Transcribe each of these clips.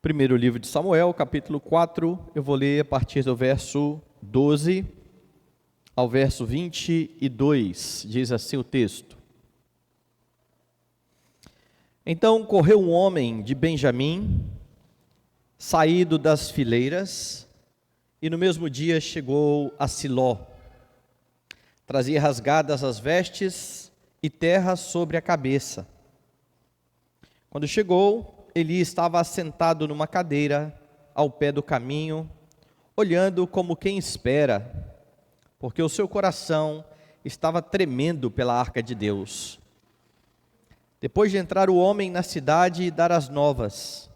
Primeiro livro de Samuel, capítulo 4, eu vou ler a partir do verso 12 ao verso 22, diz assim o texto. Então correu um homem de Benjamim, saído das fileiras, e no mesmo dia chegou a Siló. Trazia rasgadas as vestes e terra sobre a cabeça. Quando chegou, Eli estava assentado numa cadeira ao pé do caminho, olhando como quem espera, porque o seu coração estava tremendo pela arca de Deus. Depois de entrar o homem na cidade e dar as novas,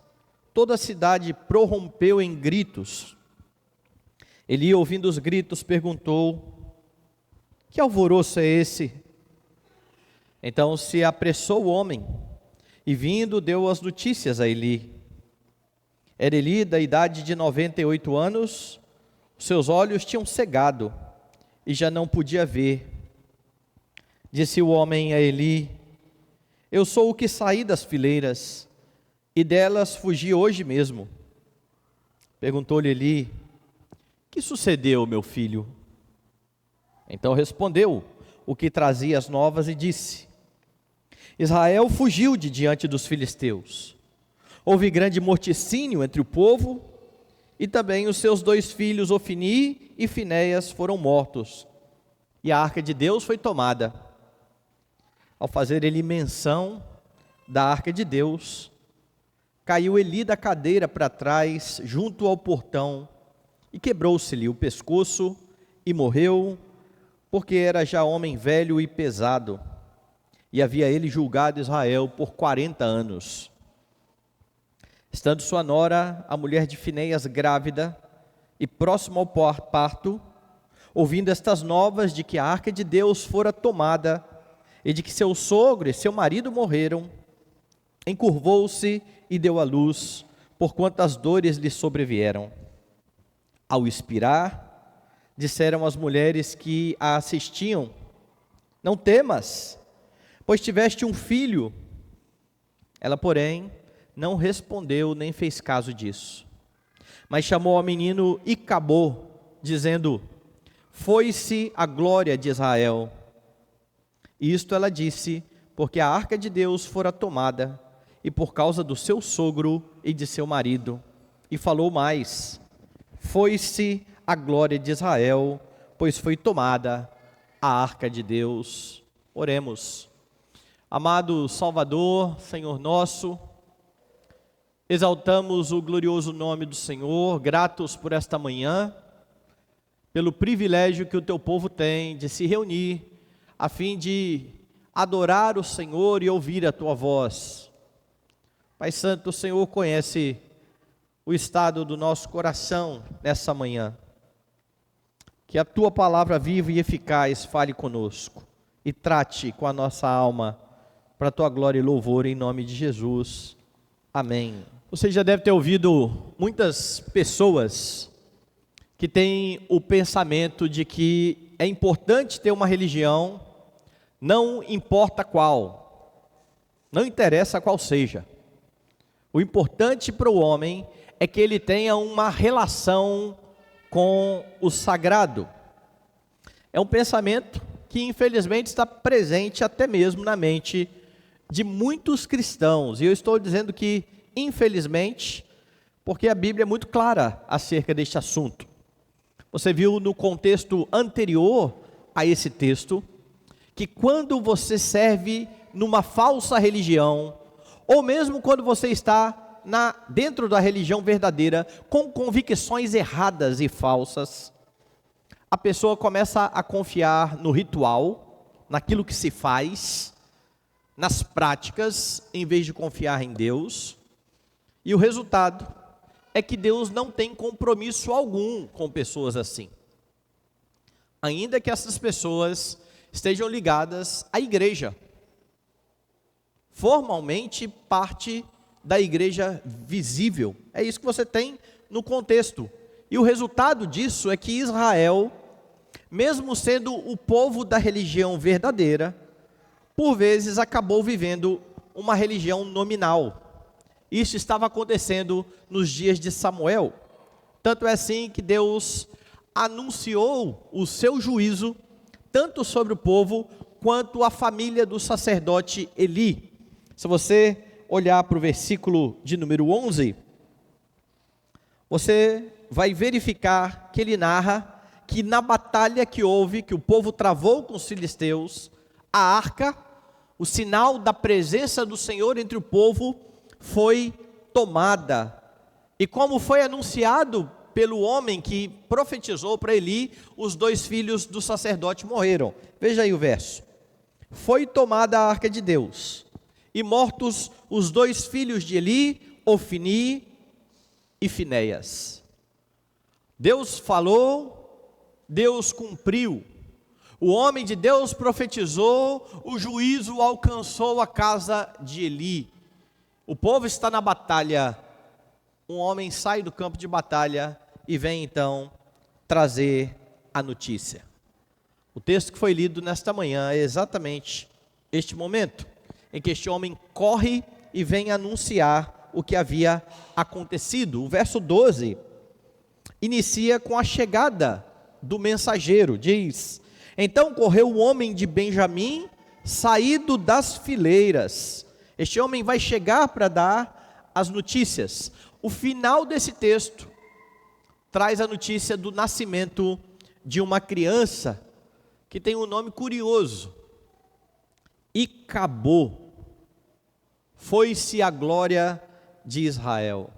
toda a cidade prorrompeu em gritos. Eli, ouvindo os gritos, perguntou: que alvoroço é esse? Então se apressou o homem, e vindo deu as notícias a Eli. Era Eli da idade de 98 anos, seus olhos tinham cegado, e já não podia ver. Disse o homem a Eli: eu sou o que saí das fileiras, e delas fugi hoje mesmo. Perguntou-lhe Eli: que sucedeu, meu filho? Então respondeu o que trazia as novas e disse: Israel fugiu de diante dos filisteus. Houve grande morticínio entre o povo, e também os seus 2 filhos, Ofni e Finéias, foram mortos, e a arca de Deus foi tomada. Ao fazer ele menção da arca de Deus, caiu Eli da cadeira para trás, junto ao portão, e quebrou-se-lhe o pescoço, e morreu, porque era já homem velho e pesado, e havia ele julgado Israel por 40 anos. Estando sua nora, a mulher de Finéias, grávida, e próximo ao parto, ouvindo estas novas de que a arca de Deus fora tomada, e de que seu sogro e seu marido morreram, encurvou-se e deu à luz, porquanto as dores lhe sobrevieram. Ao expirar, disseram as mulheres que a assistiam: não temas, pois tiveste um filho. Ela, porém, não respondeu nem fez caso disso, mas chamou ao menino Icabô, dizendo: foi-se a glória de Israel. Isto ela disse, porque a arca de Deus fora tomada, e por causa do seu sogro e de seu marido. E falou mais: foi-se a glória de Israel, pois foi tomada a arca de Deus. Oremos. Amado Salvador, Senhor nosso, exaltamos o glorioso nome do Senhor, gratos por esta manhã, pelo privilégio que o teu povo tem de se reunir, a fim de adorar o Senhor e ouvir a tua voz. Pai Santo, o Senhor conhece o estado do nosso coração nessa manhã. Que a tua palavra viva e eficaz fale conosco e trate com a nossa alma, para a tua glória e louvor, em nome de Jesus. Amém. Você já deve ter ouvido muitas pessoas que têm o pensamento de que é importante ter uma religião, não importa qual, não interessa qual seja. O importante para o homem é que ele tenha uma relação com o sagrado. É um pensamento que infelizmente está presente até mesmo na mente de muitos cristãos, e eu estou dizendo que infelizmente, porque a Bíblia é muito clara acerca deste assunto. Você viu no contexto anterior a esse texto, que quando você serve numa falsa religião, ou mesmo quando você está dentro da religião verdadeira, com convicções erradas e falsas, a pessoa começa a confiar no ritual, naquilo que se faz, nas práticas, em vez de confiar em Deus, e o resultado é que Deus não tem compromisso algum com pessoas assim, ainda que essas pessoas estejam ligadas à igreja, formalmente parte da igreja visível. É isso que você tem no contexto, e o resultado disso é que Israel, mesmo sendo o povo da religião verdadeira, por vezes acabou vivendo uma religião nominal, Isso estava acontecendo nos dias de Samuel. Tanto é assim que Deus anunciou o seu juízo, tanto sobre o povo, quanto a família do sacerdote Eli. Se você olhar para o versículo de número 11, você vai verificar que ele narra que na batalha que houve, que o povo travou com os filisteus, a arca, o sinal da presença do Senhor entre o povo, foi tomada. E como foi anunciado pelo homem que profetizou para Eli, os 2 filhos do sacerdote morreram. Veja aí o verso. Foi tomada a arca de Deus, e mortos os 2 filhos de Eli, Ofni e Finéias. Deus falou, Deus cumpriu. O homem de Deus profetizou, o juízo alcançou a casa de Eli. O povo está na batalha, um homem sai do campo de batalha e vem então trazer a notícia. O texto que foi lido nesta manhã é exatamente este momento, em que este homem corre e vem anunciar o que havia acontecido. O verso 12 inicia com a chegada do mensageiro, diz: então correu o homem de Benjamim, saído das fileiras. Este homem vai chegar para dar as notícias. O final desse texto traz a notícia do nascimento de uma criança, que tem um nome curioso, Icabô. Foi-se a glória de Israel.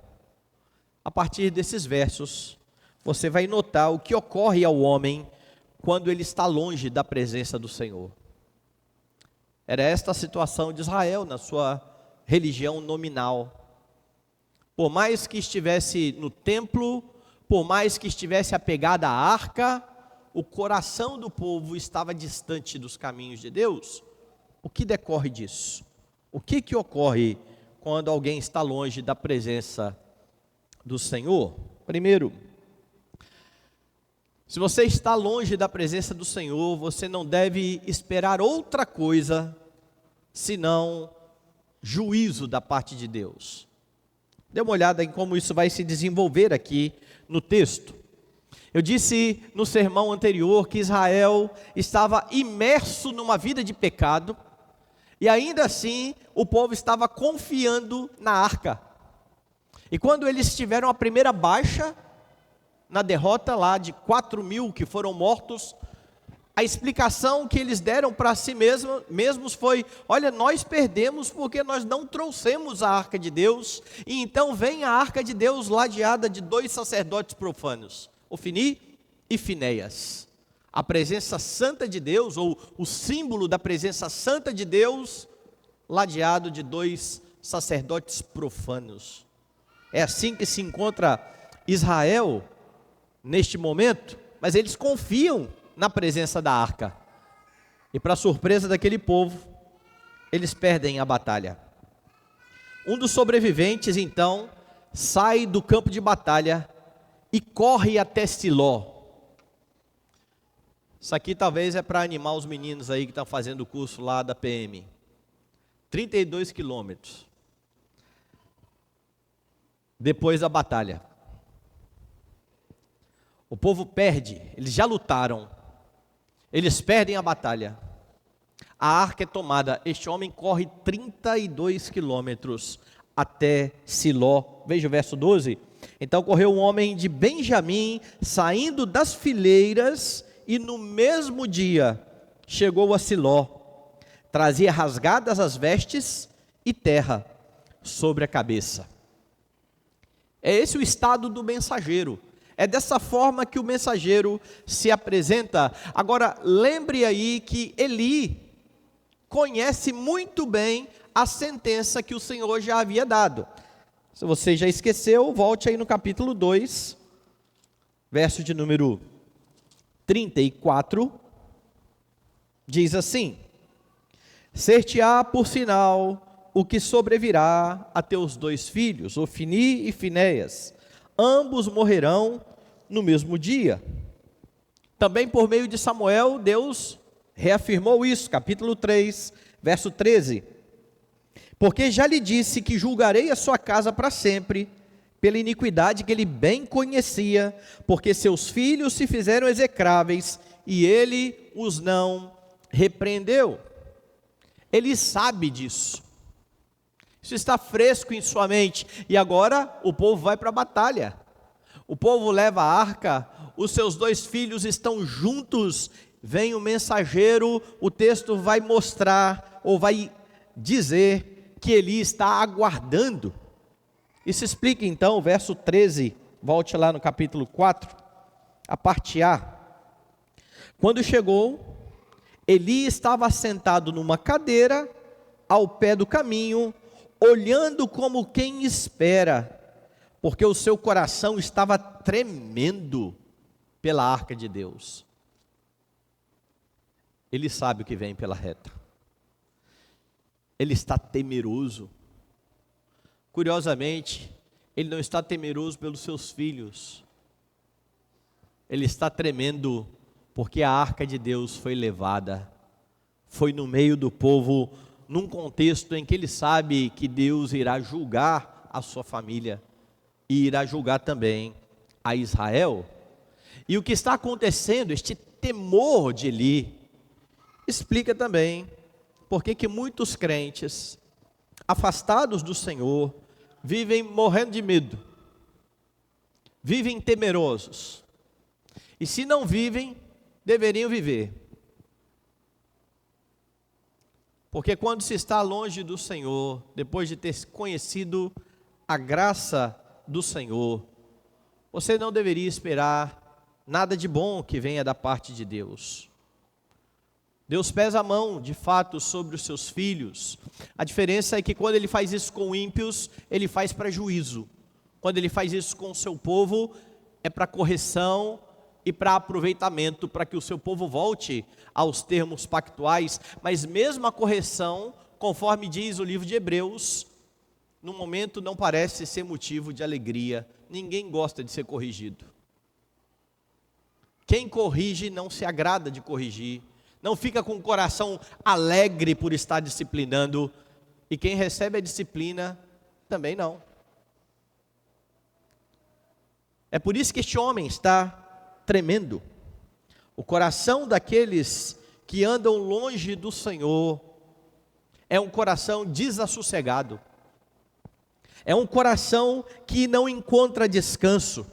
A partir desses versos, você vai notar o que ocorre ao homem quando ele está longe da presença do Senhor. Era esta a situação de Israel na sua religião nominal. Por mais que estivesse no templo, por mais que estivesse apegada à arca, o coração do povo estava distante dos caminhos de Deus. O que decorre disso? O que ocorre quando alguém está longe da presença do Senhor? Primeiro, se você está longe da presença do Senhor, você não deve esperar outra coisa senão juízo da parte de Deus. Dê uma olhada em como isso vai se desenvolver aqui no texto. Eu disse no sermão anterior que Israel estava imerso numa vida de pecado, e ainda assim o povo estava confiando na arca. E quando eles tiveram a primeira baixa, na derrota lá de 4.000 que foram mortos, a explicação que eles deram para si mesmos foi: olha, nós perdemos porque nós não trouxemos a arca de Deus, e então vem a arca de Deus ladeada de 2 sacerdotes profanos, Ofni e Finéias. A presença santa de Deus, ou o símbolo da presença santa de Deus, ladeado de 2 sacerdotes profanos. É assim que se encontra Israel neste momento, mas eles confiam na presença da arca. E para surpresa daquele povo, eles perdem a batalha. Um dos sobreviventes, então, sai do campo de batalha e corre até Siló. Isso aqui talvez é para animar os meninos aí que estão fazendo o curso lá da PM. 32 quilômetros. Depois da batalha. O povo perde, eles já lutaram. Eles perdem a batalha. A arca é tomada. Este homem corre 32 quilômetros até Siló. Veja o verso 12. Então correu um homem de Benjamim, saindo das fileiras, e no mesmo dia chegou a Siló. Trazia rasgadas as vestes e terra sobre a cabeça. É esse o estado do mensageiro. É dessa forma que o mensageiro se apresenta. Agora, lembre aí que Eli conhece muito bem a sentença que o Senhor já havia dado. Se você já esqueceu, volte aí no capítulo 2, verso de número 34, diz assim: ser-te-á por sinal o que sobrevirá a teus 2 filhos, Ofni e Finéias, ambos morrerão no mesmo dia. Também por meio de Samuel, Deus reafirmou isso, capítulo 3, verso 13. Porque já lhe disse que julgarei a sua casa para sempre, pela iniquidade que ele bem conhecia, porque seus filhos se fizeram execráveis, e ele os não repreendeu. Ele sabe disso. Isso está fresco em sua mente. E agora o povo vai para a batalha. O povo leva a arca, os seus 2 filhos estão juntos, vem o mensageiro, o texto vai mostrar, ou vai dizer, que Eli está aguardando. Isso explica então o verso 13, volte lá no capítulo 4, a parte A. Quando chegou, Eli estava sentado numa cadeira, ao pé do caminho, olhando como quem espera, porque o seu coração estava tremendo pela arca de Deus. Ele sabe o que vem pela reta. Ele está temeroso. Curiosamente, ele não está temeroso pelos seus filhos. Ele está tremendo porque a arca de Deus foi levada. Foi no meio do povo, num contexto em que ele sabe que Deus irá julgar a sua família e irá julgar também a Israel. E o que está acontecendo, este temor de Eli, explica também porque que muitos crentes, afastados do Senhor, vivem morrendo de medo, vivem temerosos, e se não vivem, deveriam viver, porque quando se está longe do Senhor, depois de ter conhecido a graça do Senhor, você não deveria esperar nada de bom que venha da parte de Deus. Deus pesa a mão, de fato, sobre os seus filhos. A diferença é que quando Ele faz isso com ímpios, Ele faz para juízo. Quando Ele faz isso com o seu povo, é para correção e para aproveitamento, para que o seu povo volte aos termos pactuais. Mas mesmo a correção, conforme diz o livro de Hebreus, no momento não parece ser motivo de alegria. Ninguém gosta de ser corrigido. Quem corrige não se agrada de corrigir. Não fica com o coração alegre por estar disciplinando, e quem recebe a disciplina também não. É por isso que este homem está tremendo. O coração daqueles que andam longe do Senhor é um coração desassossegado. É um coração que não encontra descanso.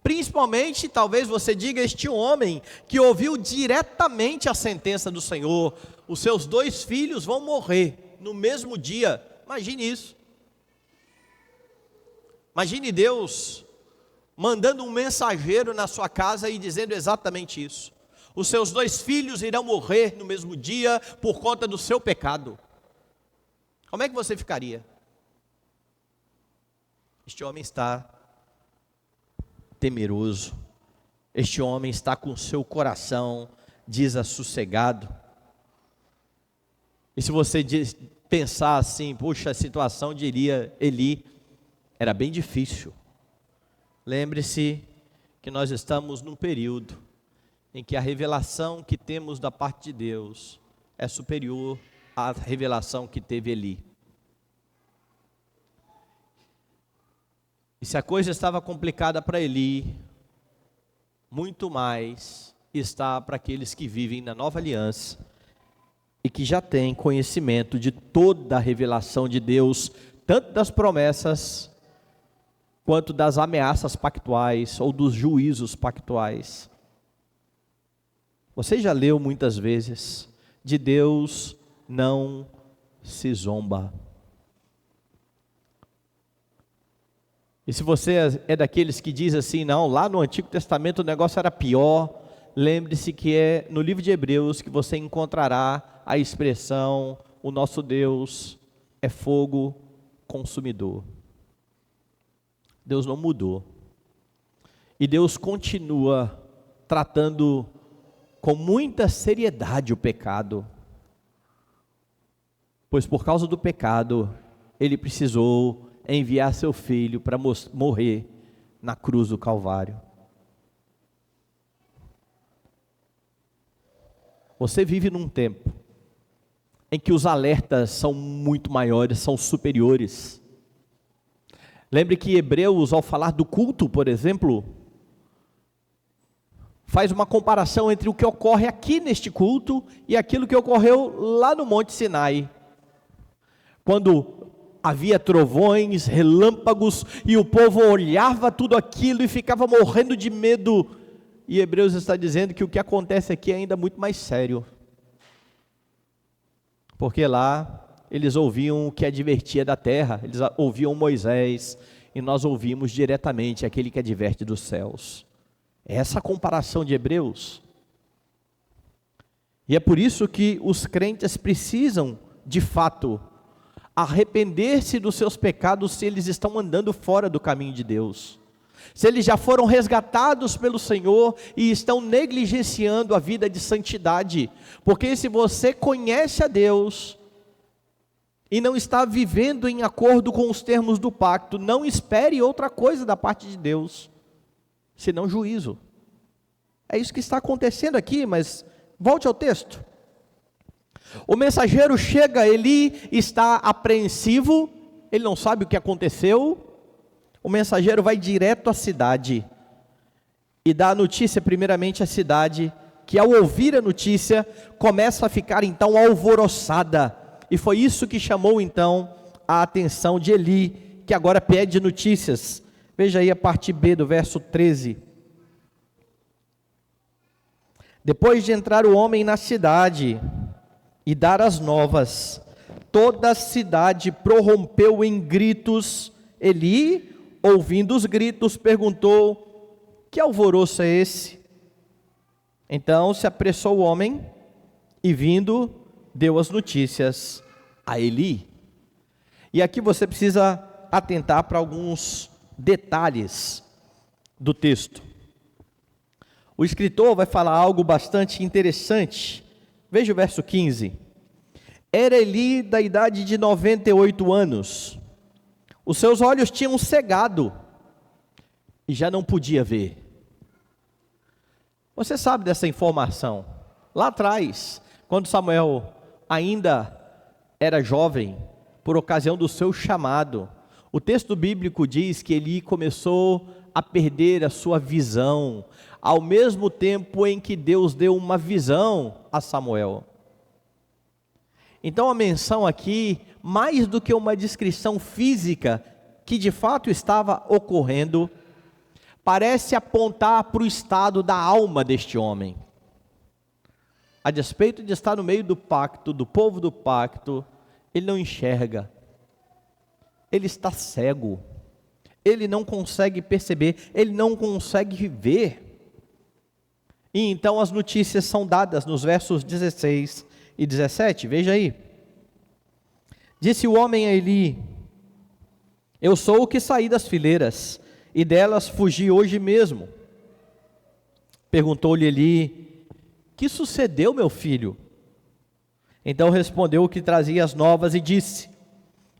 Principalmente, talvez você diga, este homem que ouviu diretamente a sentença do Senhor, os seus 2 filhos vão morrer no mesmo dia. Imagine isso. Imagine Deus mandando um mensageiro na sua casa e dizendo exatamente isso. Os seus 2 filhos irão morrer no mesmo dia por conta do seu pecado. Como é que você ficaria? Este homem está temeroso. Este homem está com seu coração desassossegado. E se você pensar assim, puxa, a situação de Eli era bem difícil. Lembre-se que nós estamos num período em que a revelação que temos da parte de Deus é superior à revelação que teve Eli. E se a coisa estava complicada para Eli, muito mais está para aqueles que vivem na nova aliança e que já têm conhecimento de toda a revelação de Deus, tanto das promessas, quanto das ameaças pactuais ou dos juízos pactuais. Você já leu muitas vezes, de Deus não se zomba. E se você é daqueles que diz assim, não, lá no Antigo Testamento o negócio era pior, lembre-se que é no livro de Hebreus que você encontrará a expressão, o nosso Deus é fogo consumidor. Deus não mudou. E Deus continua tratando com muita seriedade o pecado. Pois por causa do pecado, Ele precisou enviar seu filho para morrer na cruz do Calvário. Você vive num tempo em que os alertas são muito maiores, são superiores. Lembre que Hebreus, ao falar do culto, por exemplo, faz uma comparação entre o que ocorre aqui neste culto e aquilo que ocorreu lá no Monte Sinai, quando havia trovões, relâmpagos, e o povo olhava tudo aquilo e ficava morrendo de medo. E Hebreus está dizendo que o que acontece aqui é ainda muito mais sério, porque lá eles ouviam o que advertia da terra, eles ouviam Moisés, e nós ouvimos diretamente aquele que adverte dos céus. Essa comparação de Hebreus. E é por isso que os crentes precisam, de fato, arrepender-se dos seus pecados se eles estão andando fora do caminho de Deus. Se eles já foram resgatados pelo Senhor e estão negligenciando a vida de santidade. Porque se você conhece a Deus e não está vivendo em acordo com os termos do pacto, não espere outra coisa da parte de Deus, senão juízo. É isso que está acontecendo aqui, mas volte ao texto. O mensageiro chega, Eli está apreensivo, ele não sabe o que aconteceu. O mensageiro vai direto à cidade e dá a notícia primeiramente à cidade, que ao ouvir a notícia, começa a ficar então alvoroçada. E foi isso que chamou então a atenção de Eli, que agora pede notícias. Veja aí a parte B do verso 13. Depois de entrar o homem na cidade e dar as novas, toda a cidade prorrompeu em gritos. Eli, ouvindo os gritos, perguntou: que alvoroço é esse? Então se apressou o homem e, vindo, deu as notícias a Eli. E aqui você precisa atentar para alguns detalhes do texto. O escritor vai falar algo bastante interessante. Veja o verso 15. Era Eli da idade de 98 anos. Os seus olhos tinham cegado e já não podia ver. Você sabe dessa informação? Lá atrás, quando Samuel ainda era jovem, por ocasião do seu chamado, o texto bíblico diz que Eli começou a perder a sua visão, ao mesmo tempo em que Deus deu uma visão a Samuel. Então a menção aqui, mais do que uma descrição física, que de fato estava ocorrendo, parece apontar para o estado da alma deste homem. A despeito de estar no meio do pacto, do povo do pacto, ele não enxerga, ele está cego, ele não consegue perceber, ele não consegue ver. E então as notícias são dadas nos versos 16 e 17, veja aí. Disse o homem a Eli: eu sou o que saí das fileiras, e delas fugi hoje mesmo. Perguntou-lhe Eli: que sucedeu, meu filho? Então respondeu o que trazia as novas e disse: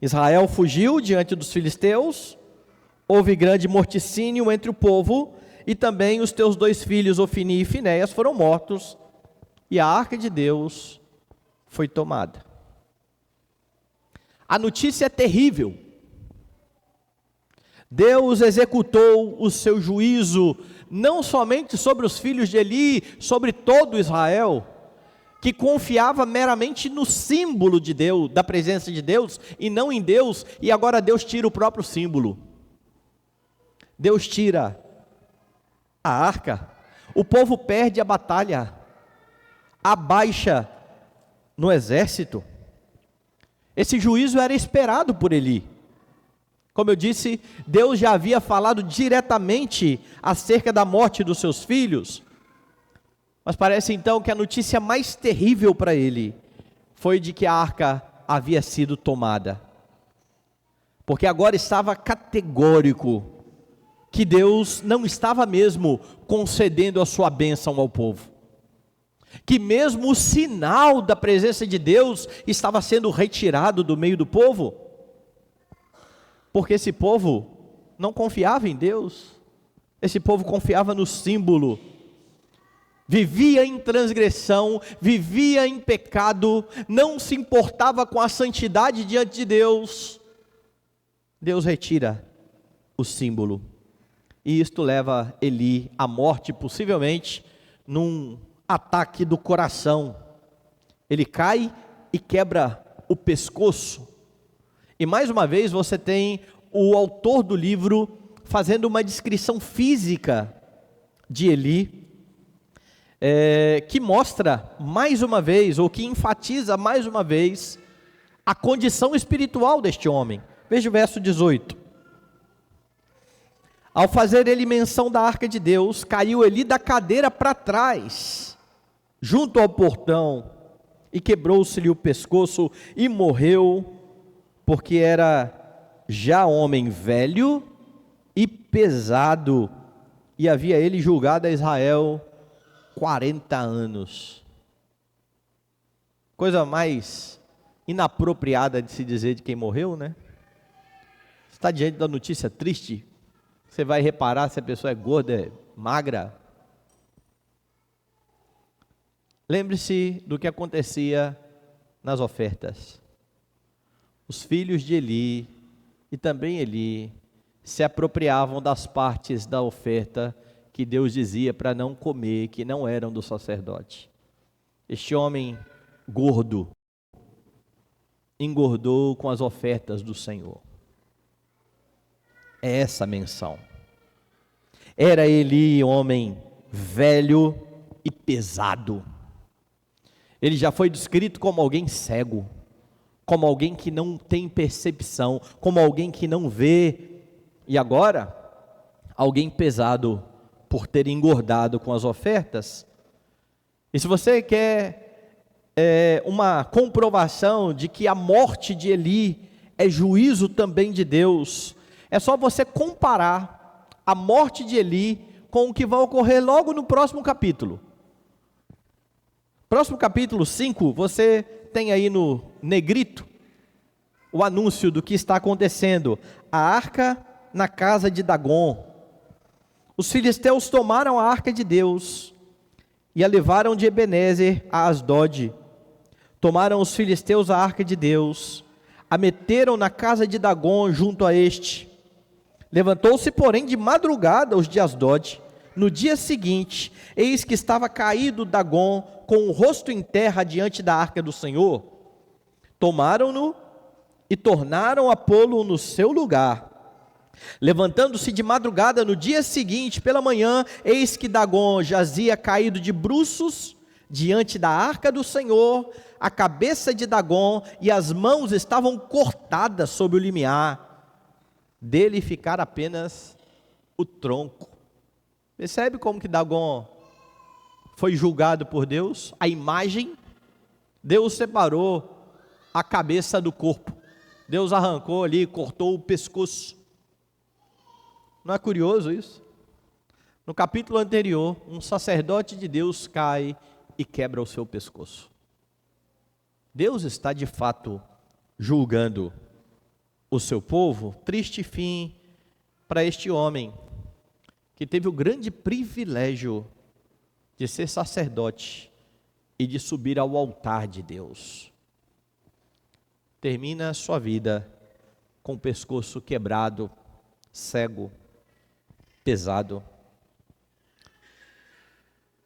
Israel fugiu diante dos filisteus, houve grande morticínio entre o povo, e também os teus 2 filhos, Ofni e Finéias, foram mortos, e a arca de Deus foi tomada. A notícia é terrível. Deus executou o seu juízo, não somente sobre os filhos de Eli, sobre todo Israel, que confiava meramente no símbolo de Deus, da presença de Deus, e não em Deus, e agora Deus tira o próprio símbolo. Deus tira a arca, o povo perde a batalha, a baixa no exército. Esse juízo era esperado por Eli. Como eu disse, Deus já havia falado diretamente acerca da morte dos seus filhos, mas parece então que a notícia mais terrível para ele foi de que a arca havia sido tomada, porque agora estava categórico que Deus não estava mesmo concedendo a sua bênção ao povo, que mesmo o sinal da presença de Deus estava sendo retirado do meio do povo, porque esse povo não confiava em Deus, esse povo confiava no símbolo. vivia em transgressão, vivia em pecado, não se importava com a santidade diante de Deus, Deus retira o símbolo. E isto leva Eli à morte, possivelmente num ataque do coração. Ele cai e quebra o pescoço. E mais uma vez você tem o autor do livro fazendo uma descrição física de Eli, que mostra mais uma vez, ou que enfatiza mais uma vez, a condição espiritual deste homem. Veja o verso 18. Ao fazer ele menção da arca de Deus, caiu Eli da cadeira para trás, junto ao portão, e quebrou-se-lhe o pescoço e morreu, porque era já homem velho e pesado, e havia ele julgado a Israel 40 anos. Coisa mais inapropriada de se dizer de quem morreu, né? Está diante da notícia triste, você vai reparar se a pessoa é gorda, é magra. Lembre-se do que acontecia nas ofertas. Os filhos de Eli, e também Eli, se apropriavam das partes da oferta que Deus dizia para não comer, que não eram do sacerdote. Este homem gordo engordou com as ofertas do Senhor. É essa a menção. Era Eli homem velho e pesado. Ele já foi descrito como alguém cego, como alguém que não tem percepção, como alguém que não vê. E agora, alguém pesado por ter engordado com as ofertas. E se você quer uma comprovação de que a morte de Eli é juízo também de Deus, é só você comparar a morte de Eli com o que vai ocorrer logo no próximo capítulo. Próximo capítulo 5, você tem aí no negrito o anúncio do que está acontecendo. A arca na casa de Dagon. Os filisteus tomaram a arca de Deus e a levaram de Ebenezer a Asdod. Tomaram os filisteus a arca de Deus, a meteram na casa de Dagon junto a este. Levantou-se, porém, de madrugada os de Asdod. No dia seguinte, eis que estava caído Dagon, com o rosto em terra diante da arca do Senhor. Tomaram-no e tornaram a pô-lo no seu lugar. Levantando-se de madrugada no dia seguinte, pela manhã, eis que Dagon jazia caído de bruços diante da arca do Senhor. A cabeça de Dagon e as mãos estavam cortadas sob o limiar. Dele ficar apenas o tronco. Percebe como que Dagon foi julgado por Deus? A imagem, Deus separou a cabeça do corpo. Deus arrancou ali, cortou o pescoço. Não é curioso isso? No capítulo anterior, um sacerdote de Deus cai e quebra o seu pescoço. Deus está de fato julgando o seu povo. Triste fim para este homem, que teve o grande privilégio de ser sacerdote e de subir ao altar de Deus. Termina a sua vida com o pescoço quebrado, cego, pesado.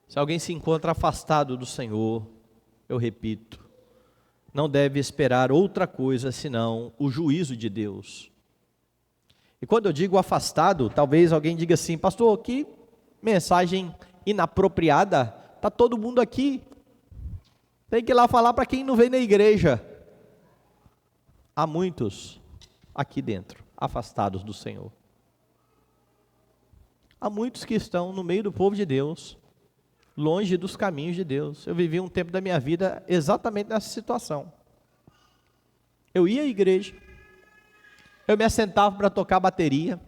Se alguém se encontra afastado do Senhor, eu repito, não deve esperar outra coisa senão o juízo de Deus. E quando eu digo afastado, talvez alguém diga assim: pastor, que mensagem inapropriada, está todo mundo aqui, tem que ir lá falar para quem não vem na igreja. Há muitos aqui dentro, afastados do Senhor. Há muitos que estão no meio do povo de Deus, longe dos caminhos de Deus. Eu vivi um tempo da minha vida exatamente nessa situação. Eu ia à igreja, eu me assentava para tocar bateria,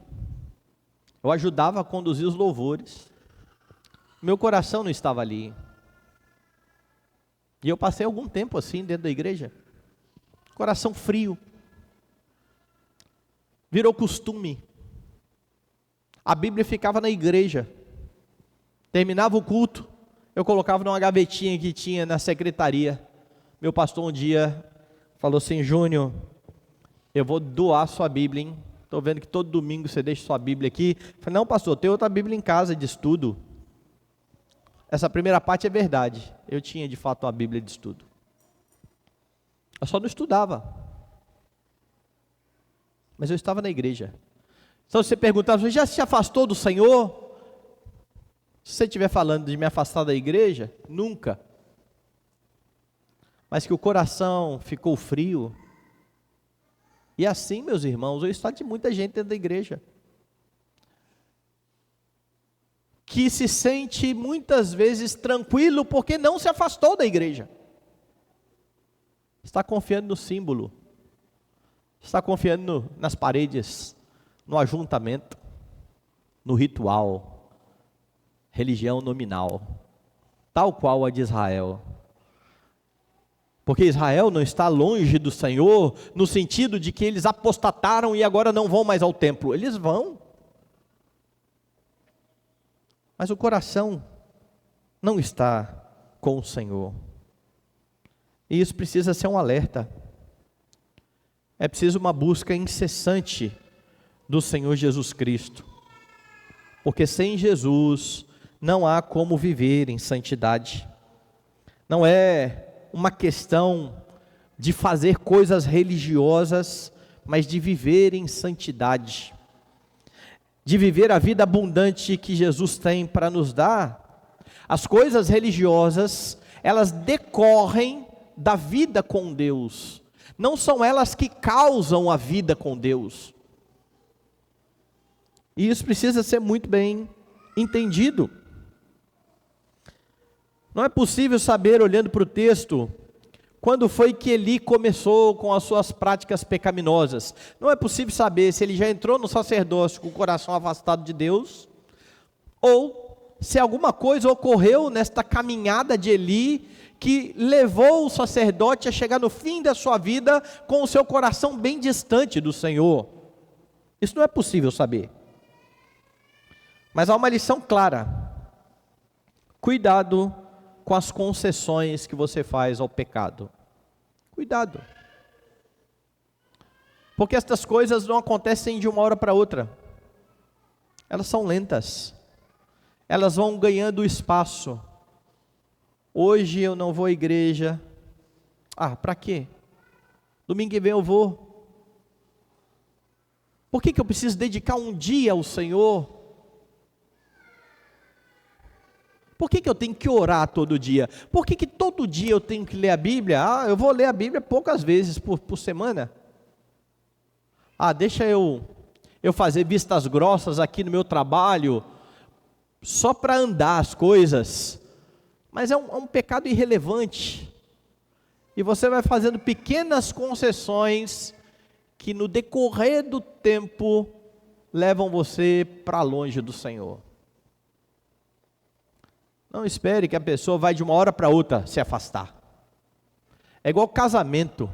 eu ajudava a conduzir os louvores, meu coração não estava ali. E eu passei algum tempo assim dentro da igreja, coração frio, virou costume. A Bíblia ficava na igreja, terminava o culto, eu colocava numa gavetinha que tinha na secretaria. Meu pastor um dia falou assim: Júnior, eu vou doar sua Bíblia, hein? Estou vendo que todo domingo você deixa sua Bíblia aqui. Eu falei: não, pastor, tem outra Bíblia em casa de estudo. Essa primeira parte é verdade, eu tinha de fato uma Bíblia de estudo. Eu só não estudava, mas eu estava na igreja. Então você perguntava: você já se afastou do Senhor? Se você estiver falando de me afastar da igreja, nunca. Mas que o coração ficou frio. E assim, meus irmãos, o estado de muita gente dentro da igreja, que se sente muitas vezes tranquilo porque não se afastou da igreja. Está confiando no símbolo, está confiando nas paredes, no ajuntamento, no ritual, religião nominal, tal qual a de Israel. Porque Israel não está longe do Senhor, no sentido de que eles apostataram e agora não vão mais ao templo. Eles vão. Mas o coração não está com o Senhor. E isso precisa ser um alerta. É preciso uma busca incessante do Senhor Jesus Cristo. Porque sem Jesus não há como viver em santidade. Não é uma questão de fazer coisas religiosas, mas de viver em santidade, de viver a vida abundante que Jesus tem para nos dar. As coisas religiosas, elas decorrem da vida com Deus, não são elas que causam a vida com Deus. E isso precisa ser muito bem entendido. Não é possível saber, olhando para o texto, quando foi que Eli começou com as suas práticas pecaminosas. Não é possível saber se ele já entrou no sacerdócio com o coração afastado de Deus, ou se alguma coisa ocorreu nesta caminhada de Eli, que levou o sacerdote a chegar no fim da sua vida com o seu coração bem distante do Senhor. Isso não é possível saber. Mas há uma lição clara: cuidado com as concessões que você faz ao pecado. Cuidado. Porque estas coisas não acontecem de uma hora para outra. Elas são lentas. Elas vão ganhando espaço. Hoje eu não vou à igreja. Para quê? Domingo que vem eu vou. Por que eu preciso dedicar um dia ao Senhor? Por que eu tenho que orar todo dia? Por que todo dia eu tenho que ler a Bíblia? Eu vou ler a Bíblia poucas vezes por semana. Deixa eu fazer vistas grossas aqui no meu trabalho, só para andar as coisas. Mas é um pecado irrelevante. E você vai fazendo pequenas concessões que no decorrer do tempo levam você para longe do Senhor. Não espere que a pessoa vai de uma hora para outra se afastar. É igual casamento.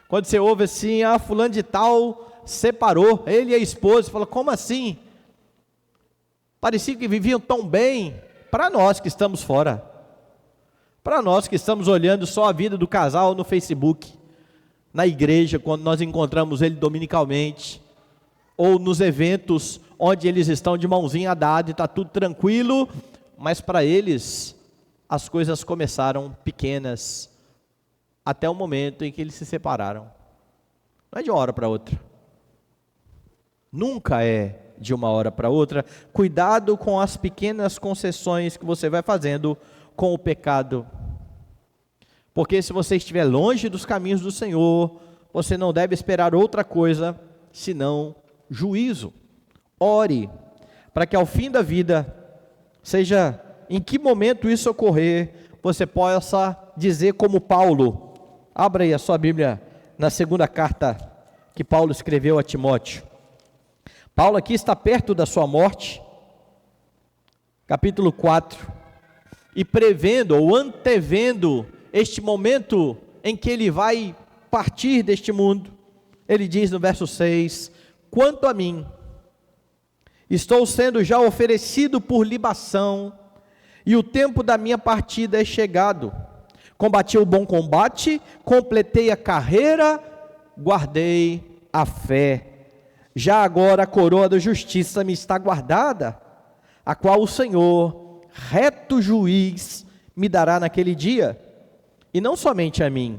Quando você ouve assim: fulano de tal separou, ele e a esposa, você fala: como assim? Parecia que viviam tão bem. Para nós que estamos fora, para nós que estamos olhando só a vida do casal no Facebook, na igreja, quando nós encontramos ele dominicalmente, ou nos eventos onde eles estão de mãozinha dada e está tudo tranquilo. Mas para eles, as coisas começaram pequenas, até o momento em que eles se separaram. Não é de uma hora para outra. Nunca é de uma hora para outra. Cuidado com as pequenas concessões que você vai fazendo com o pecado. Porque se você estiver longe dos caminhos do Senhor, você não deve esperar outra coisa, senão juízo. Ore, para que ao fim da vida, seja em que momento isso ocorrer, você possa dizer como Paulo. Abra aí a sua Bíblia na segunda carta que Paulo escreveu a Timóteo. Paulo aqui está perto da sua morte, capítulo 4, e prevendo ou antevendo este momento em que ele vai partir deste mundo, ele diz no verso 6: quanto a mim, estou sendo já oferecido por libação, e o tempo da minha partida é chegado. Combati o bom combate, completei a carreira, guardei a fé. Já agora a coroa da justiça me está guardada, a qual o Senhor, reto juiz, me dará naquele dia, e não somente a mim,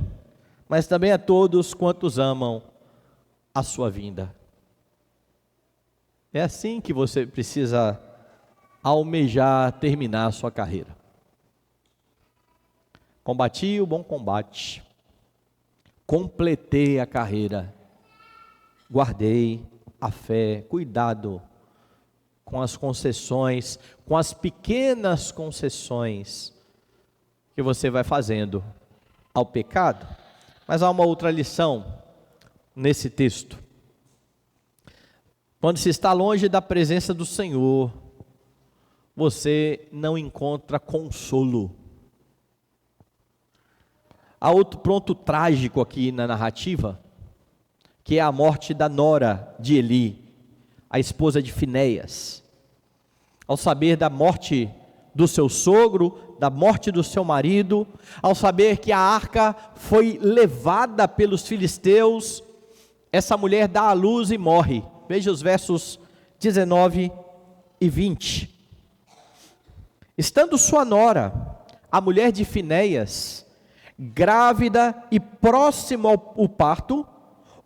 mas também a todos quantos amam a sua vinda. É assim que você precisa almejar terminar a sua carreira. Combati o bom combate, completei a carreira, guardei a fé. Cuidado com as concessões, com as pequenas concessões que você vai fazendo ao pecado. Mas há uma outra lição nesse texto. Quando se está longe da presença do Senhor, você não encontra consolo. Há outro ponto trágico aqui na narrativa, que é a morte da nora de Eli, a esposa de Finéias. Ao saber da morte do seu sogro, da morte do seu marido, ao saber que a arca foi levada pelos filisteus, essa mulher dá à luz e morre. Veja os versos 19 e 20. Estando sua nora, a mulher de Finéias, grávida e próximo ao parto,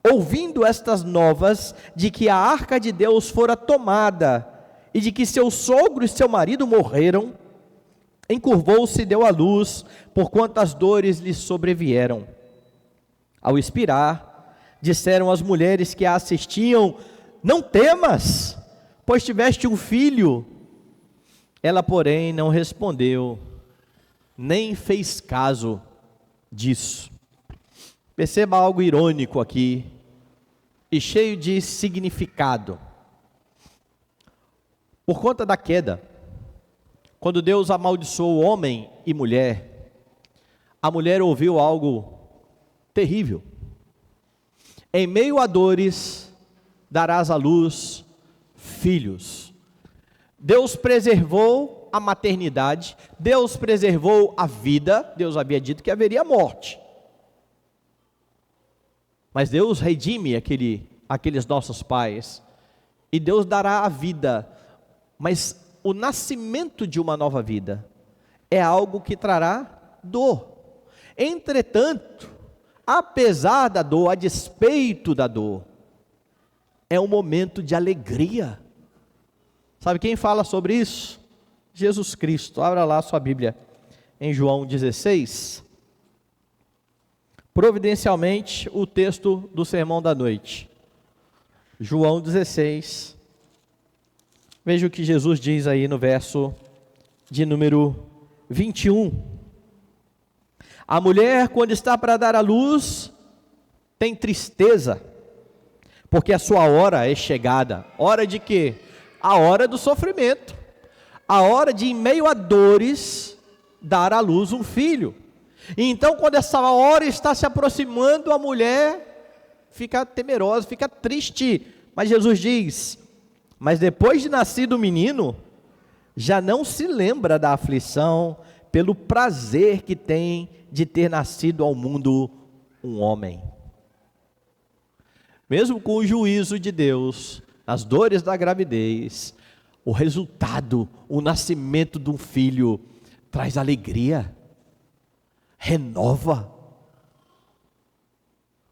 ouvindo estas novas de que a arca de Deus fora tomada e de que seu sogro e seu marido morreram, encurvou-se e deu à luz, porquanto as dores lhe sobrevieram. Ao expirar, disseram as mulheres que a assistiam: não temas, pois tiveste um filho. Ela, porém, não respondeu, nem fez caso disso. Perceba algo irônico aqui e cheio de significado. Por conta da queda, quando Deus amaldiçoou homem e mulher, a mulher ouviu algo terrível. Em meio a dores, darás à luz filhos. Deus preservou a maternidade, Deus preservou a vida. Deus havia dito que haveria morte, mas Deus redime aqueles nossos pais, e Deus dará a vida. Mas o nascimento de uma nova vida é algo que trará dor. Entretanto, apesar da dor, a despeito da dor, é um momento de alegria. Sabe quem fala sobre isso? Jesus Cristo. Abra lá a sua Bíblia em João 16. Providencialmente, o texto do Sermão da Noite. João 16. Veja o que Jesus diz aí no verso de número 21. A mulher, quando está para dar à luz, tem tristeza, porque a sua hora é chegada. Hora de quê? A hora do sofrimento. A hora de, em meio a dores, dar à luz um filho. E então, quando essa hora está se aproximando, a mulher fica temerosa, fica triste. Mas Jesus diz: mas depois de nascido o menino, já não se lembra da aflição, pelo prazer que tem de ter nascido ao mundo um homem. Mesmo com o juízo de Deus, as dores da gravidez, o resultado, o nascimento de um filho, traz alegria, renova.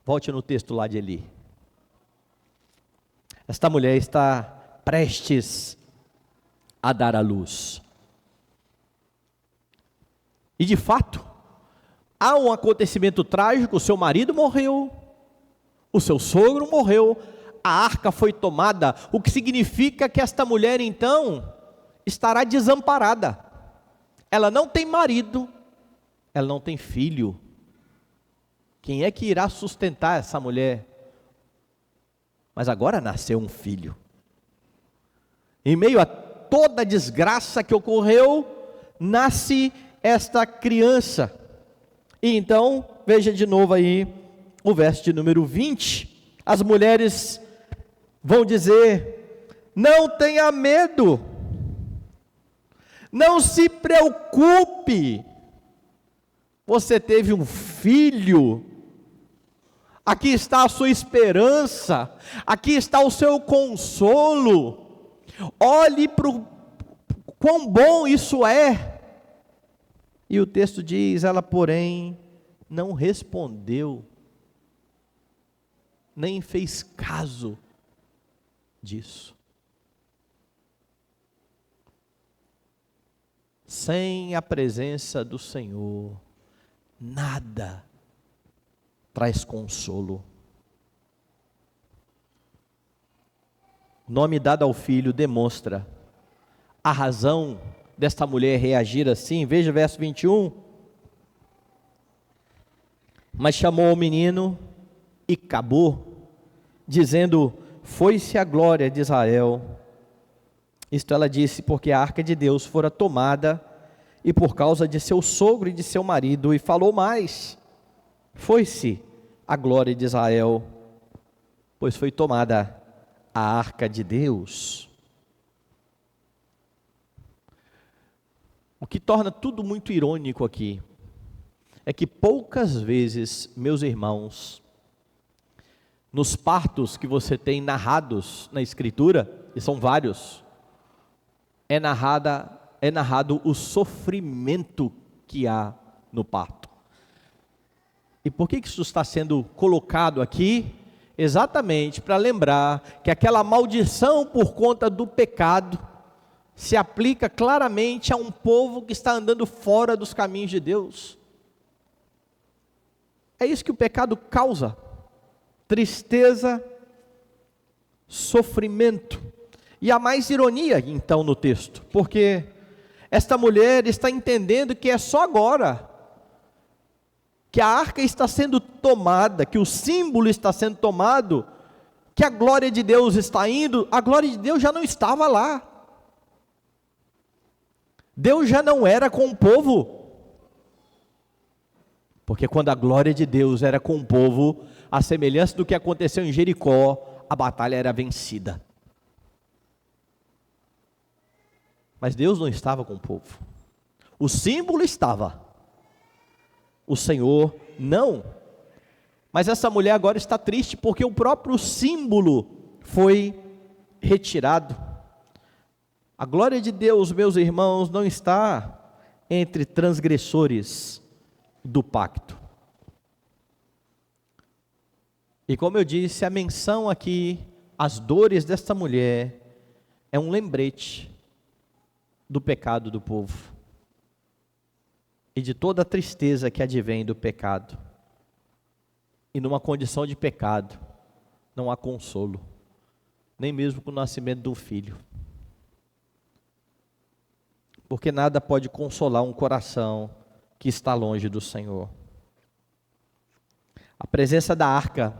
Volte no texto lá de Eli. Esta mulher está prestes a dar à luz. E de fato, há um acontecimento trágico: o seu marido morreu, o seu sogro morreu, a arca foi tomada, o que significa que esta mulher então estará desamparada. Ela não tem marido, ela não tem filho. Quem é que irá sustentar essa mulher? Mas agora nasceu um filho. Em meio a toda a desgraça que ocorreu, nasce esta criança. E então, veja de novo aí o verso de número 20. As mulheres vão dizer: não tenha medo, Não se preocupe, você teve um filho, aqui está a sua esperança, aqui está o seu consolo, olhe para o quão bom isso é. E o texto diz, ela porém não respondeu, nem fez caso disso. Sem a presença do Senhor, nada traz consolo. O nome dado ao filho demonstra a razão desta mulher reagir assim. Veja o verso 21. Mas chamou o menino e acabou, dizendo, foi-se a glória de Israel. Isto ela disse, porque a arca de Deus fora tomada, e por causa de seu sogro e de seu marido, e falou mais, foi-se a glória de Israel, pois foi tomada a arca de Deus. O que torna tudo muito irônico aqui, é que poucas vezes, meus irmãos, nos partos que você tem narrados na Escritura, e são vários, é narrado o sofrimento que há no parto. E por que isso está sendo colocado aqui? Exatamente para lembrar que aquela maldição por conta do pecado se aplica claramente a um povo que está andando fora dos caminhos de Deus. É isso que o pecado causa: tristeza, sofrimento. E há mais ironia então no texto, porque esta mulher está entendendo que é só agora que a arca está sendo tomada, que o símbolo está sendo tomado, que a glória de Deus está indo. A glória de Deus já não estava lá. Deus já não era com o povo. Porque quando a glória de Deus era com o povo, a semelhança do que aconteceu em Jericó, a batalha era vencida. Mas Deus não estava com o povo. O símbolo estava. O Senhor não. Mas essa mulher agora está triste porque o próprio símbolo foi retirado. A glória de Deus, meus irmãos, não está entre transgressores do pacto. E como eu disse, a menção aqui, as dores desta mulher, é um lembrete do pecado do povo e de toda a tristeza que advém do pecado. E numa condição de pecado não há consolo, nem mesmo com o nascimento do filho, porque nada pode consolar um coração que está longe do Senhor. A presença da arca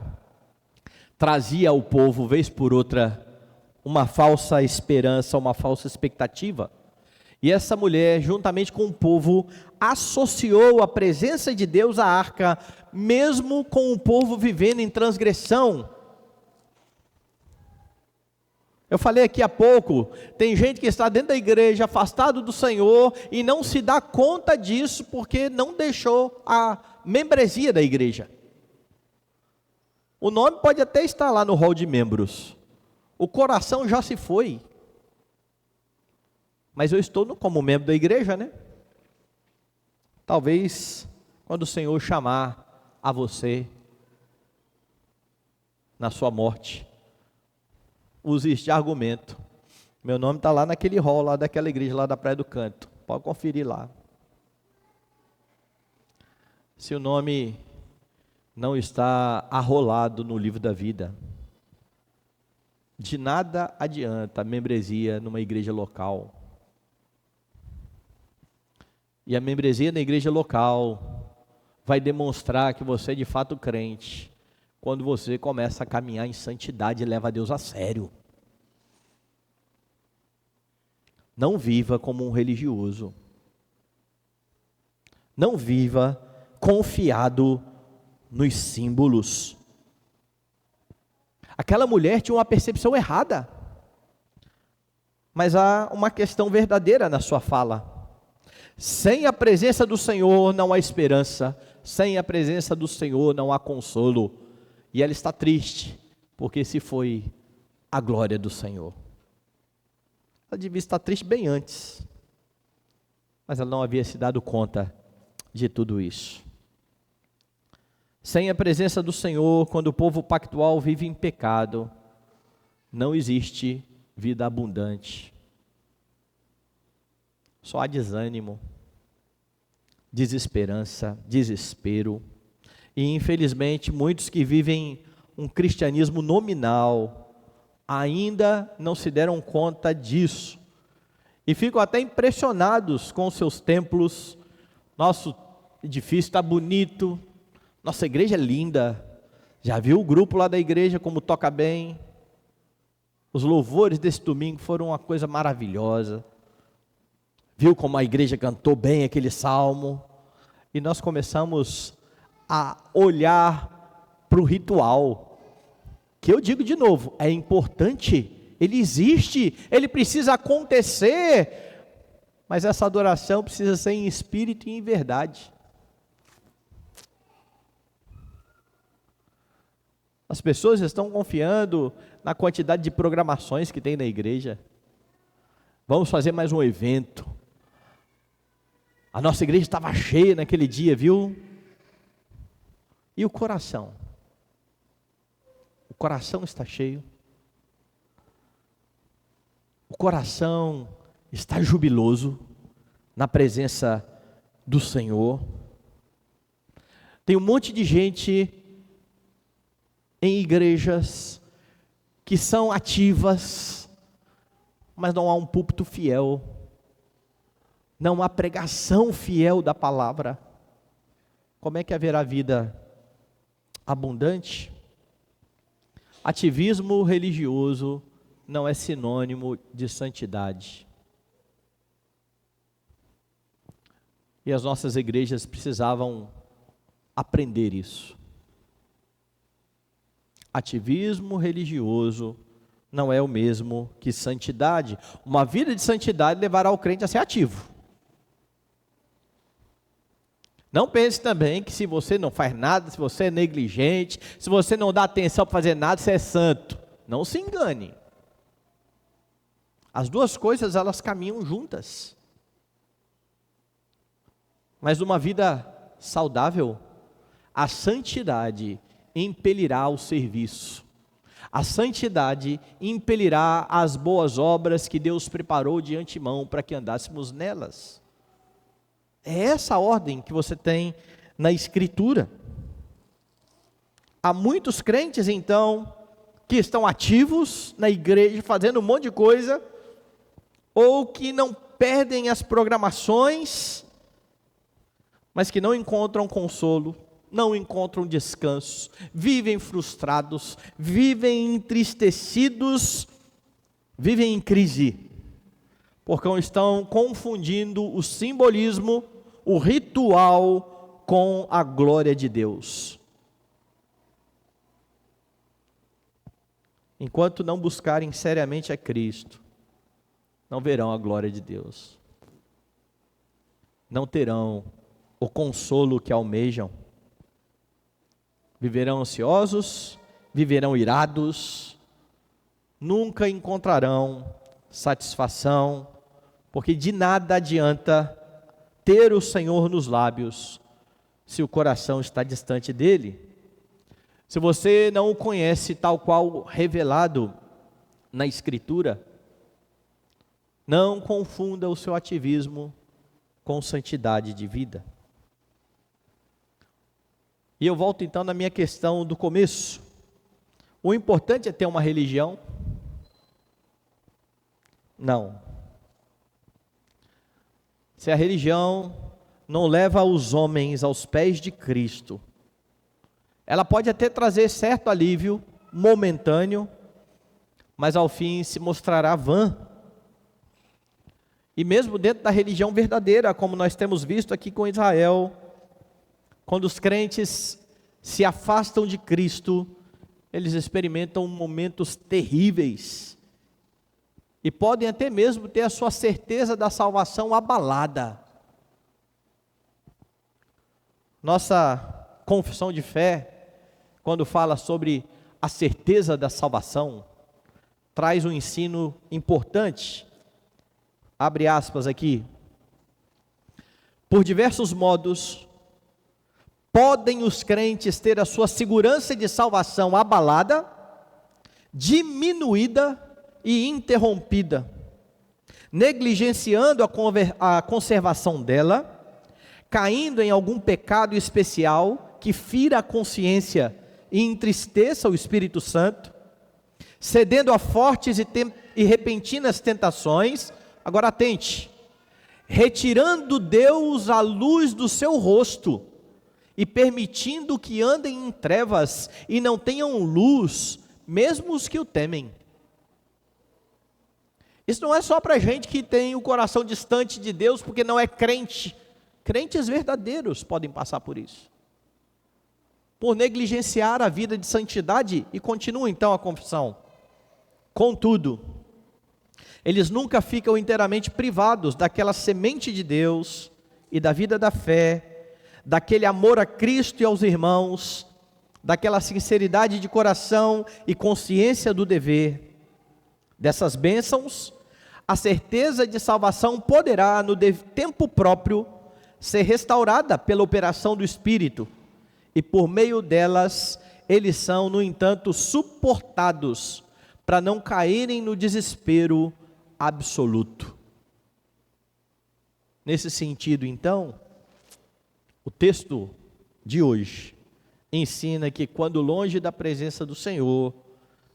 trazia ao povo, vez por outra, uma falsa esperança, uma falsa expectativa. E essa mulher, juntamente com o povo, associou a presença de Deus à arca, mesmo com o povo vivendo em transgressão. Eu falei aqui há pouco, tem gente que está dentro da igreja, afastado do Senhor, e não se dá conta disso, porque não deixou a membresia da igreja. O nome pode até estar lá no rol de membros, o coração já se foi. Mas eu estou como membro da igreja, né? Talvez, quando o Senhor chamar a você, na sua morte, use este argumento. Meu nome está lá naquele hall, lá daquela igreja, lá da Praia do Canto. Pode conferir lá. Se o nome não está arrolado no livro da vida, de nada adianta a membresia numa igreja local. E a membresia na igreja local vai demonstrar que você é de fato crente, quando você começa a caminhar em santidade e leva a Deus a sério. Não viva como um religioso. Não viva confiado nos símbolos. Aquela mulher tinha uma percepção errada. Mas há uma questão verdadeira na sua fala. Sem a presença do Senhor não há esperança, sem a presença do Senhor não há consolo. E ela está triste, porque se foi a glória do Senhor. Ela devia estar triste bem antes, mas ela não havia se dado conta de tudo isso. Sem a presença do Senhor, quando o povo pactual vive em pecado, não existe vida abundante. Só há desânimo, desesperança, desespero. E infelizmente muitos que vivem um cristianismo nominal ainda não se deram conta disso. E ficam até impressionados com os seus templos. Nosso edifício está bonito, nossa igreja é linda. Já viu o grupo lá da igreja como toca bem? Os louvores desse domingo foram uma coisa maravilhosa. Viu como a igreja cantou bem aquele salmo? E nós começamos a olhar para o ritual, que eu digo de novo, é importante, ele existe, ele precisa acontecer, mas essa adoração precisa ser em espírito e em verdade. As pessoas estão confiando na quantidade de programações que tem na igreja. Vamos fazer mais um evento. A nossa igreja estava cheia naquele dia, viu? E o coração? O coração está cheio? O coração está jubiloso na presença do Senhor? Tem um monte de gente em igrejas que são ativas, mas não há um púlpito fiel, não há pregação fiel da palavra. Como é que haverá vida abundante? Ativismo religioso não é sinônimo de santidade. E as nossas igrejas precisavam aprender isso. Ativismo religioso não é o mesmo que santidade. Uma vida de santidade levará o crente a ser ativo. Não pense também que se você não faz nada, se você é negligente, se você não dá atenção para fazer nada, você é santo. Não se engane. As duas coisas, elas caminham juntas. Mas uma vida saudável, a santidade impelirá ao serviço. A santidade impelirá as boas obras que Deus preparou de antemão para que andássemos nelas. É essa a ordem que você tem na Escritura. Há muitos crentes, então, que estão ativos na igreja, fazendo um monte de coisa, ou que não perdem as programações, mas que não encontram consolo, não encontram descanso, vivem frustrados, vivem entristecidos, vivem em crise, porque estão confundindo o simbolismo, o ritual com a glória de Deus. Enquanto não buscarem seriamente a Cristo, não verão a glória de Deus, não terão o consolo que almejam, viverão ansiosos, viverão irados, nunca encontrarão satisfação, porque de nada adianta ter o Senhor nos lábios, se o coração está distante dele. Se você não o conhece tal qual revelado na Escritura, não confunda o seu ativismo com santidade de vida. E eu volto então na minha questão do começo. O importante é ter uma religião? Não. Se a religião não leva os homens aos pés de Cristo, ela pode até trazer certo alívio momentâneo, mas ao fim se mostrará vã. E mesmo dentro da religião verdadeira, como nós temos visto aqui com Israel, quando os crentes se afastam de Cristo, eles experimentam momentos terríveis e podem até mesmo ter a sua certeza da salvação abalada. Nossa confissão de fé, quando fala sobre a certeza da salvação, traz um ensino importante. Abre aspas aqui. Por diversos modos, podem os crentes ter a sua segurança de salvação abalada, diminuída e interrompida, negligenciando a conservação dela, caindo em algum pecado especial que fira a consciência e entristeça o Espírito Santo, cedendo a fortes e repentinas tentações. Agora atente, retirando Deus a luz do seu rosto e permitindo que andem em trevas e não tenham luz, mesmo os que o temem. Isso não é só para gente que tem o coração distante de Deus porque não é crente. Crentes verdadeiros podem passar por isso, por negligenciar a vida de santidade. E continua então a confissão. Contudo, eles nunca ficam inteiramente privados daquela semente de Deus e da vida da fé, daquele amor a Cristo e aos irmãos, daquela sinceridade de coração e consciência do dever. Dessas bênçãos, a certeza de salvação poderá, no tempo próprio, ser restaurada pela operação do Espírito, e por meio delas, eles são, no entanto, suportados, para não caírem no desespero absoluto. Nesse sentido, então, o texto de hoje ensina que quando longe da presença do Senhor,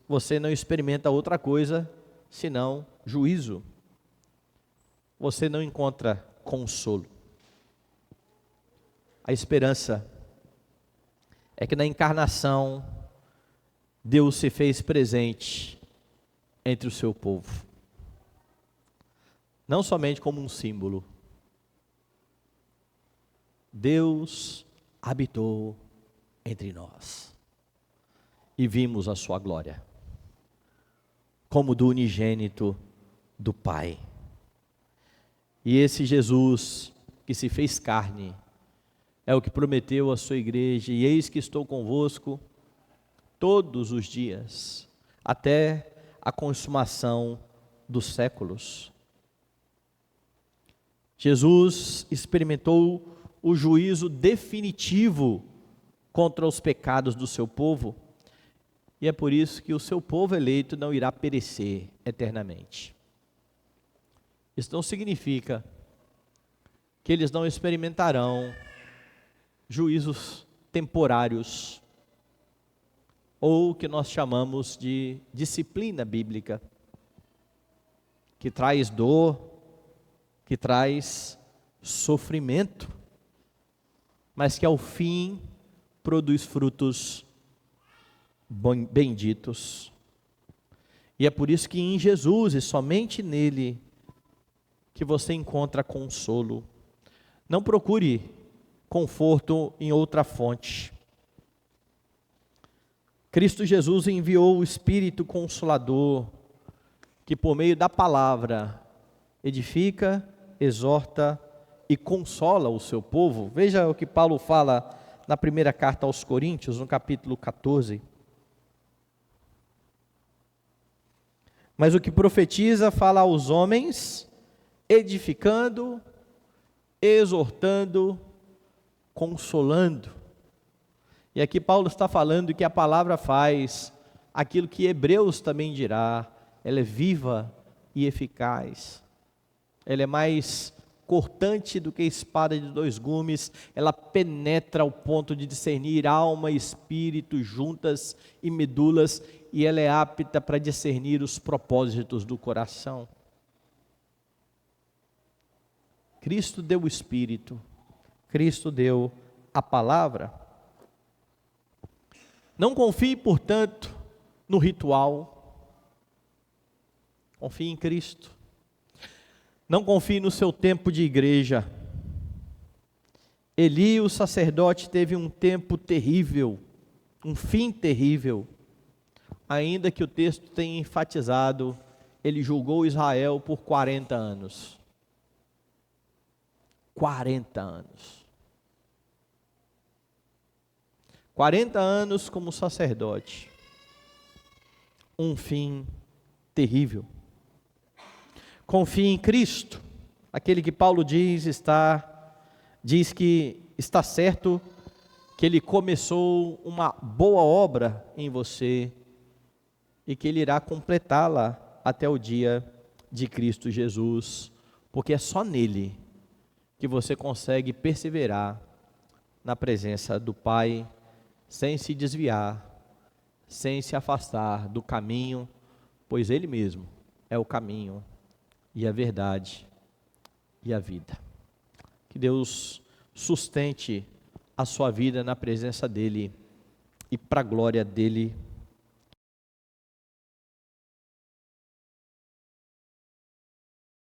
você não experimenta outra coisa senão juízo. Você não encontra consolo. A esperança é que na encarnação, Deus se fez presente entre o seu povo. Não somente como um símbolo. Deus habitou entre nós. E vimos a sua glória, como do unigênito do Pai. E esse Jesus que se fez carne, é o que prometeu à sua igreja: e eis que estou convosco todos os dias, até a consumação dos séculos. Jesus experimentou o juízo definitivo contra os pecados do seu povo, e é por isso que o seu povo eleito não irá perecer eternamente. Isso não significa que eles não experimentarão juízos temporários, ou o que nós chamamos de disciplina bíblica, que traz dor, que traz sofrimento, mas que ao fim produz frutos benditos. E é por isso que em Jesus, e somente nele, que você encontra consolo. Não procure conforto em outra fonte. Cristo Jesus enviou o Espírito Consolador, que por meio da palavra edifica, exorta e consola o seu povo. Veja o que Paulo fala na primeira carta aos Coríntios, no capítulo 14. Mas o que profetiza fala aos homens, edificando, exortando, consolando. E aqui Paulo está falando que a palavra faz aquilo que Hebreus também dirá: ela é viva e eficaz, ela é mais cortante do que espada de dois gumes, ela penetra ao ponto de discernir alma e espírito, juntas e medulas, e ela é apta para discernir os propósitos do coração. Cristo deu o Espírito, Cristo deu a palavra. Não confie, portanto, no ritual. Confie em Cristo. Não confie no seu tempo de igreja. Eli, o sacerdote, teve um tempo terrível, um fim terrível, ainda que o texto tenha enfatizado ele julgou Israel por 40 anos. 40 anos. 40 anos como sacerdote. Um fim terrível. Confie em Cristo, aquele que Paulo diz que está certo que ele começou uma boa obra em você e que ele irá completá-la até o dia de Cristo Jesus, porque é só nele que você consegue perseverar na presença do Pai, sem se desviar, sem se afastar do caminho, pois ele mesmo é o caminho e a verdade e a vida. Que Deus sustente a sua vida na presença dele e para a glória dele.